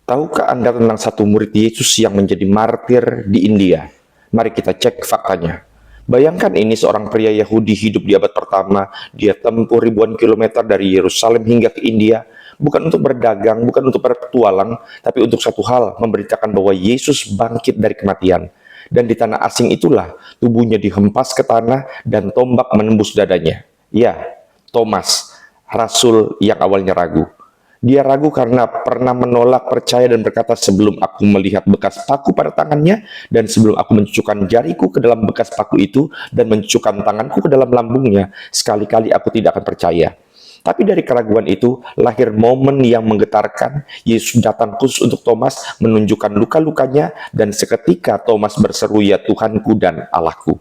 Tahukah Anda tentang satu murid Yesus yang menjadi martir di India? Mari kita cek faktanya. Bayangkan ini seorang pria Yahudi hidup di abad pertama, dia tempuh ribuan kilometer dari Yerusalem hingga ke India, bukan untuk berdagang, bukan untuk berpetualang, tapi untuk satu hal, memberitakan bahwa Yesus bangkit dari kematian. Dan di tanah asing itulah tubuhnya dihempas ke tanah dan tombak menembus dadanya. Ya, Thomas, rasul yang awalnya ragu. Dia ragu karena pernah menolak percaya dan berkata, sebelum aku melihat bekas paku pada tangannya, dan sebelum aku mencucukkan jariku ke dalam bekas paku itu, dan mencucukkan tanganku ke dalam lambungnya, sekali-kali aku tidak akan percaya. Tapi dari keraguan itu, lahir momen yang menggetarkan. Yesus datang khusus untuk Thomas, menunjukkan luka-lukanya, dan seketika Thomas berseru, ya Tuhanku dan Allahku.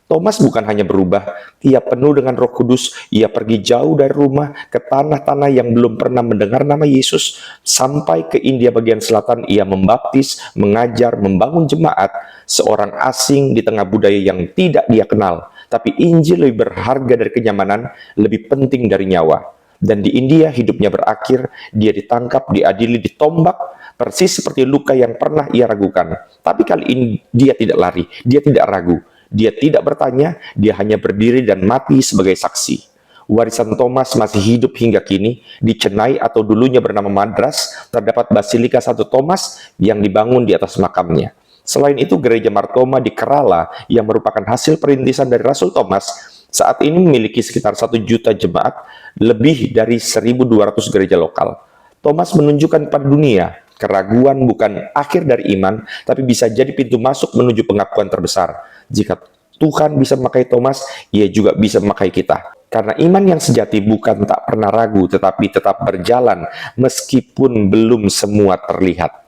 Thomas bukan hanya berubah, ia penuh dengan Roh Kudus, ia pergi jauh dari rumah ke tanah-tanah yang belum pernah mendengar nama Yesus, sampai ke India bagian selatan ia membaptis, mengajar, membangun jemaat, seorang asing di tengah budaya yang tidak dia kenal. Tapi Injil lebih berharga dari kenyamanan, lebih penting dari nyawa. Dan di India hidupnya berakhir, dia ditangkap, diadili, ditombak, persis seperti luka yang pernah ia ragukan. Tapi kali ini dia tidak lari, dia tidak ragu. Dia tidak bertanya, dia hanya berdiri dan mati sebagai saksi. Warisan Thomas masih hidup hingga kini. Di Chennai atau dulunya bernama Madras, terdapat Basilika Santo Thomas yang dibangun di atas makamnya. Selain itu, gereja Martoma di Kerala yang merupakan hasil perintisan dari Rasul Thomas, saat ini memiliki sekitar 1 juta jemaat, lebih dari 1.200 gereja lokal. Thomas menunjukkan pada dunia, keraguan bukan akhir dari iman, tapi bisa jadi pintu masuk menuju pengakuan terbesar. Jika Tuhan bisa memakai Thomas, Ia juga bisa memakai kita. Karena iman yang sejati bukan tak pernah ragu, tetapi tetap berjalan meskipun belum semua terlihat.